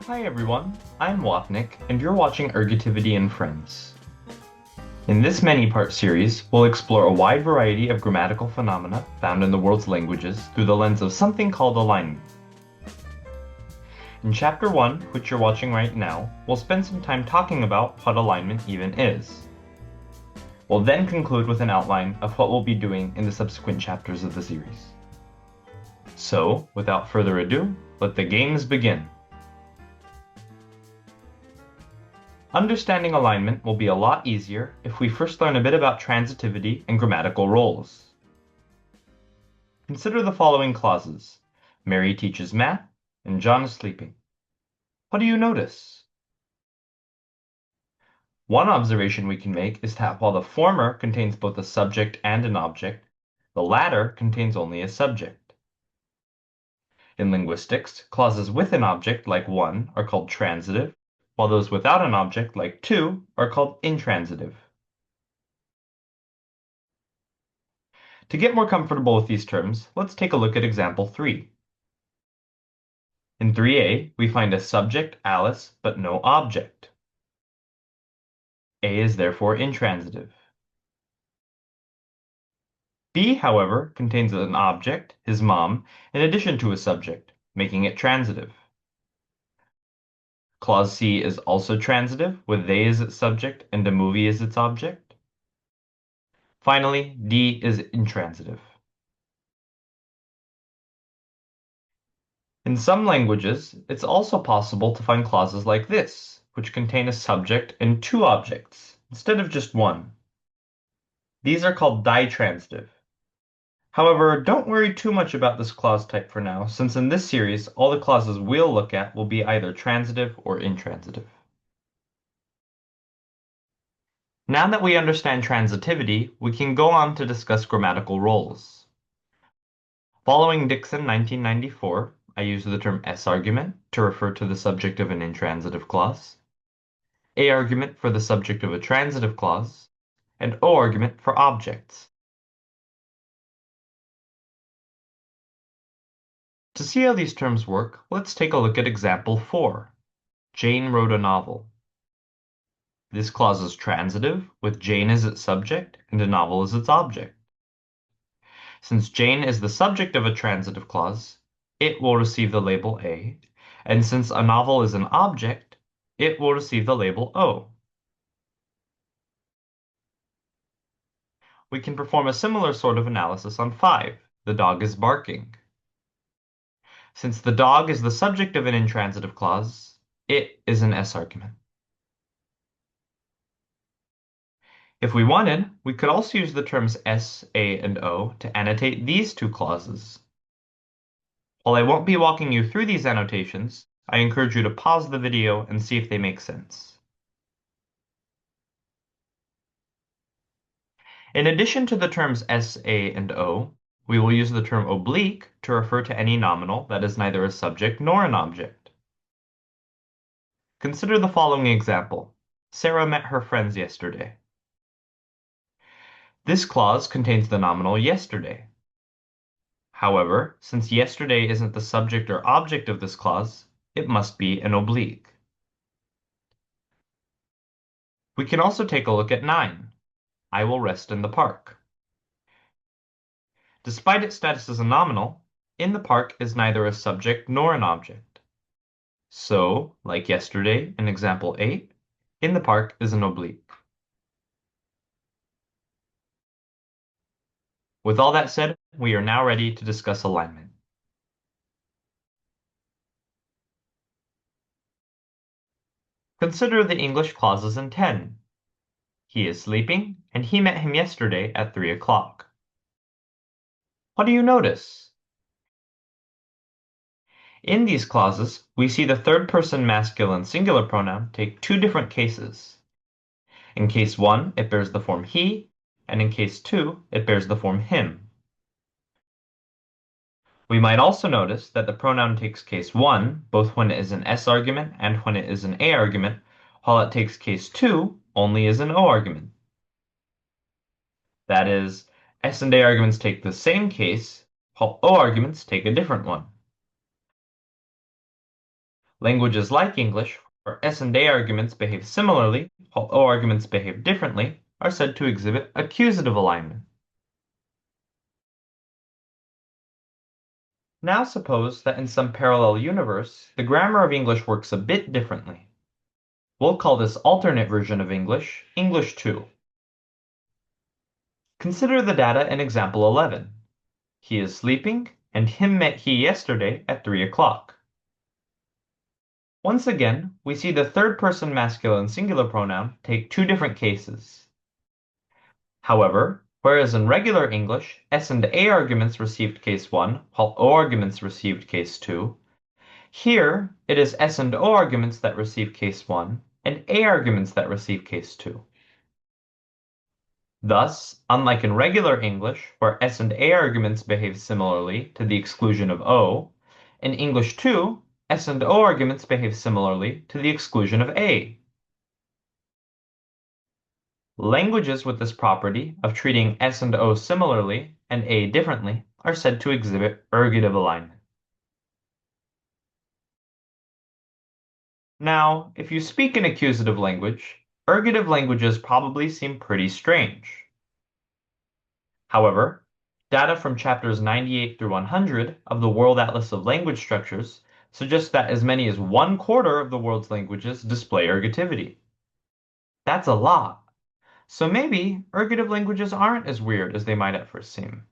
Hi everyone, I'm Wapnick, and you're watching Ergativity Friends. In this many-part series, we'll explore a wide variety of grammatical phenomena found in the world's languages through the lens of something called alignment. In Chapter 1, which you're watching right now, we'll spend some time talking about what alignment even is. We'll then conclude with an outline of what we'll be doing in the subsequent chapters of the series. So, without further ado, let the games begin. Understanding alignment will be a lot easier if we first learn a bit about transitivity and grammatical roles. Consider the following clauses. Mary teaches math, and John is sleeping. What do you notice? One observation we can make is that while the former contains both a subject and an object, the latter contains only a subject. In linguistics, clauses with an object, like one, are called transitive, while those without an object, like two, are called intransitive. To get more comfortable with these terms, let's take a look at example 3. In 3a, we find a subject, Alice, but no object. A is therefore intransitive. B, however, contains an object, his mom, in addition to a subject, making it transitive. Clause C is also transitive, with they as its subject and a movie as its object. Finally, D is intransitive. In some languages, it's also possible to find clauses like this, which contain a subject and two objects, instead of just one. These are called ditransitive. However, don't worry too much about this clause type for now, since in this series, all the clauses we'll look at will be either transitive or intransitive. Now that we understand transitivity, we can go on to discuss grammatical roles. Following Dixon 1994, I use the term S-argument to refer to the subject of an intransitive clause, A-argument for the subject of a transitive clause, and O-argument for objects. To see how these terms work, let's take a look at example 4. Jane wrote a novel. This clause is transitive, with Jane as its subject and a novel as its object. Since Jane is the subject of a transitive clause, it will receive the label A, and since a novel is an object, it will receive the label O. We can perform a similar sort of analysis on 5. The dog is barking. Since the dog is the subject of an intransitive clause, it is an S-argument. If we wanted, we could also use the terms S, A, and O to annotate these two clauses. While I won't be walking you through these annotations, I encourage you to pause the video and see if they make sense. In addition to the terms S, A, and O, we will use the term oblique to refer to any nominal that is neither a subject nor an object. Consider the following example. Sarah met her friends yesterday. This clause contains the nominal yesterday. However, since yesterday isn't the subject or object of this clause, it must be an oblique. We can also take a look at 9. I will rest in the park. Despite its status as a nominal, in the park is neither a subject nor an object. So, like yesterday in example 8, in the park is an oblique. With all that said, we are now ready to discuss alignment. Consider the English clauses in 10. He is sleeping, and he met him yesterday at 3 o'clock. What do you notice? In these clauses, we see the third-person masculine singular pronoun take two different cases. In case 1, it bears the form he, and in case 2, it bears the form him. We might also notice that the pronoun takes case 1, both when it is an S argument and when it is an A argument, while it takes case 2 only as an O argument. That is, S and A arguments take the same case, while O arguments take a different one. Languages like English, where S and A arguments behave similarly, while O arguments behave differently, are said to exhibit accusative alignment. Now suppose that in some parallel universe, the grammar of English works a bit differently. We'll call this alternate version of English, English 2. Consider the data in example 11. He is sleeping, and him met he yesterday at 3 o'clock. Once again, we see the third person masculine singular pronoun take two different cases. However, whereas in regular English, S and A arguments received case 1, while O arguments received case 2, here it is S and O arguments that receive case 1, and A arguments that receive case 2. Thus, unlike in regular English, where S and A arguments behave similarly to the exclusion of O, in English 2, S and O arguments behave similarly to the exclusion of A. Languages with this property of treating S and O similarly and A differently are said to exhibit ergative alignment. Now, if you speak an accusative language, ergative languages probably seem pretty strange. However, data from chapters 98 through 100 of the World Atlas of Language Structures suggests that as many as 1/4 of the world's languages display ergativity. That's a lot. So maybe ergative languages aren't as weird as they might at first seem.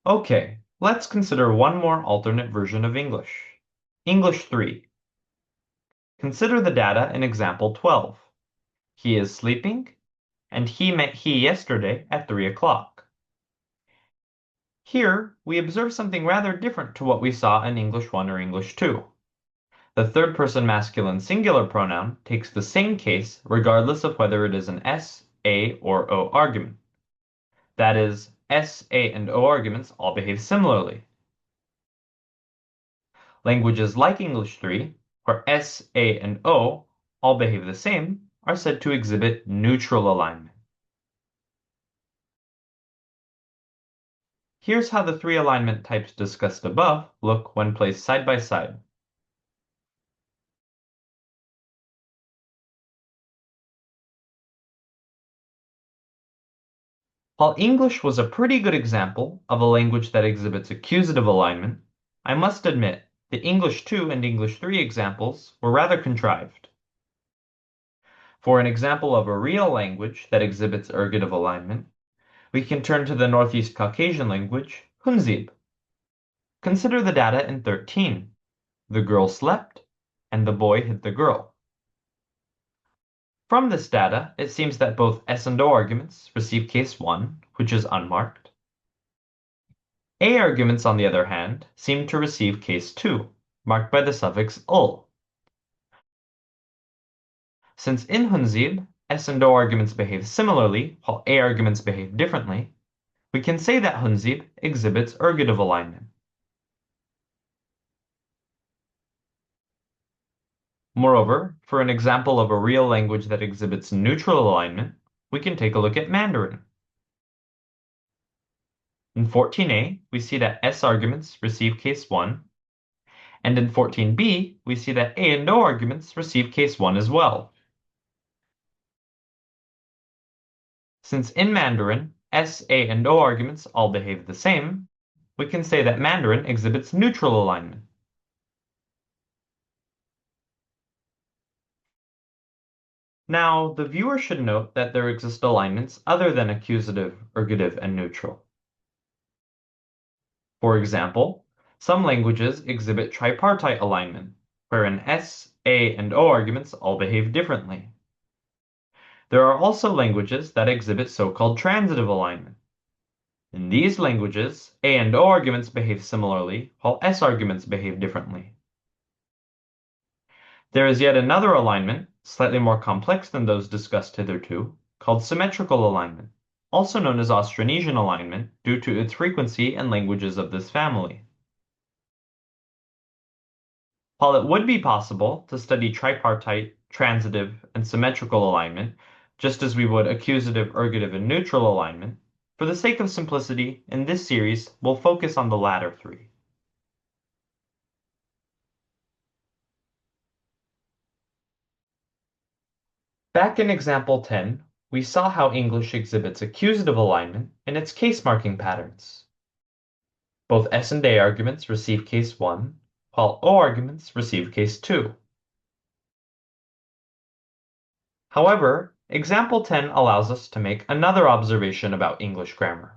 Okay, let's consider one more alternate version of English. English 3. Consider the data in example 12. He is sleeping, and he met he yesterday at 3 o'clock. Here, we observe something rather different to what we saw in English 1 or English 2. The third person masculine singular pronoun takes the same case regardless of whether it is an S, A, or O argument. That is, S, A, and O arguments all behave similarly. Languages like English 3, where S, A, and O all behave the same, are said to exhibit neutral alignment. Here's how the three alignment types discussed above look when placed side by side. While English was a pretty good example of a language that exhibits accusative alignment, I must admit the English 2 and English 3 examples were rather contrived. For an example of a real language that exhibits ergative alignment, we can turn to the Northeast Caucasian language, Hunzib. Consider the data in 13. The girl slept, and the boy hit the girl. From this data, it seems that both S and O arguments receive case 1, which is unmarked. A arguments, on the other hand, seem to receive case 2, marked by the suffix ul. Since in Hunzib, S and O arguments behave similarly, while A arguments behave differently, we can say that Hunzib exhibits ergative alignment. Moreover, for an example of a real language that exhibits neutral alignment, we can take a look at Mandarin. In 14a, we see that S arguments receive case 1, and in 14b, we see that A and O arguments receive case 1 as well. Since in Mandarin, S, A, and O arguments all behave the same, we can say that Mandarin exhibits neutral alignment. Now, the viewer should note that there exist alignments other than accusative, ergative, and neutral. For example, some languages exhibit tripartite alignment, wherein S, A, and O arguments all behave differently. There are also languages that exhibit so-called transitive alignment. In these languages, A and O arguments behave similarly, while S arguments behave differently. There is yet another alignment, slightly more complex than those discussed hitherto, called symmetrical alignment, also known as Austronesian alignment due to its frequency in languages of this family. While it would be possible to study tripartite, transitive, and symmetrical alignment, just as we would accusative, ergative, and neutral alignment, for the sake of simplicity, in this series, we'll focus on the latter three. Back in example 10, we saw how English exhibits accusative alignment in its case marking patterns. Both S and A arguments receive case 1, while O arguments receive case 2. However, example 10 allows us to make another observation about English grammar.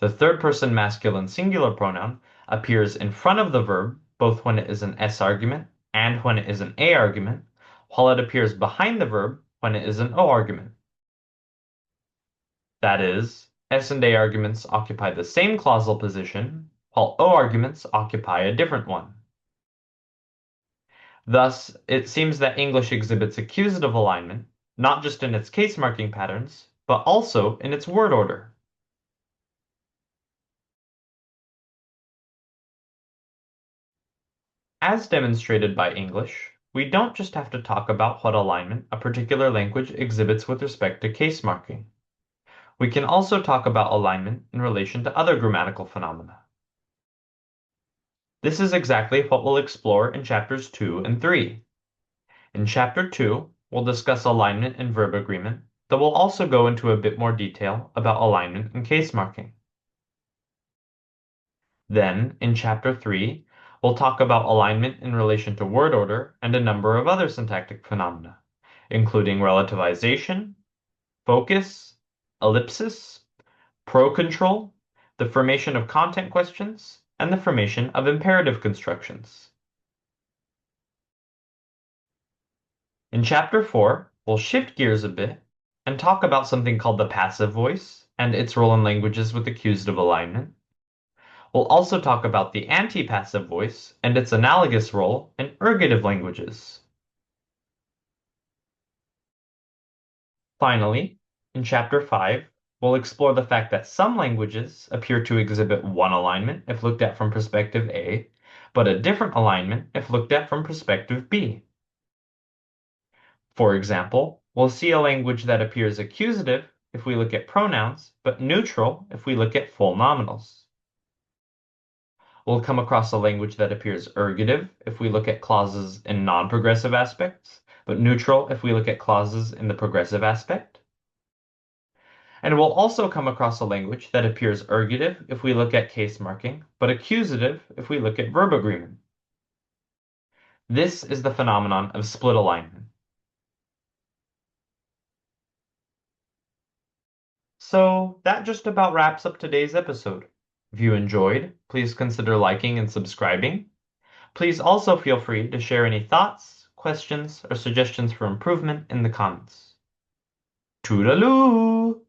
The third-person masculine singular pronoun appears in front of the verb both when it is an S argument and when it is an A argument, while it appears behind the verb when it is an O argument. That is, S and A arguments occupy the same clausal position, while O arguments occupy a different one. Thus, it seems that English exhibits accusative alignment, not just in its case marking patterns, but also in its word order. As demonstrated by English, we don't just have to talk about what alignment a particular language exhibits with respect to case marking. We can also talk about alignment in relation to other grammatical phenomena. This is exactly what we'll explore in chapters 2 and 3. In chapter 2, we'll discuss alignment and verb agreement, though we'll also go into a bit more detail about alignment and case marking. Then, in chapter 3, we'll talk about alignment in relation to word order and a number of other syntactic phenomena, including relativization, focus, ellipsis, pro-control, the formation of content questions, and the formation of imperative constructions. In chapter 4, we'll shift gears a bit and talk about something called the passive voice and its role in languages with accusative alignment. We'll also talk about the anti-passive voice and its analogous role in ergative languages. Finally, in chapter 5, we'll explore the fact that some languages appear to exhibit one alignment if looked at from perspective A, but a different alignment if looked at from perspective B. For example, we'll see a language that appears accusative if we look at pronouns, but neutral if we look at full nominals. We'll come across a language that appears ergative if we look at clauses in non-progressive aspects, but neutral if we look at clauses in the progressive aspect. And we'll also come across a language that appears ergative if we look at case marking, but accusative if we look at verb agreement. This is the phenomenon of split alignment. So that just about wraps up today's episode. If you enjoyed, please consider liking and subscribing. Please also feel free to share any thoughts, questions, or suggestions for improvement in the comments. Toodaloo!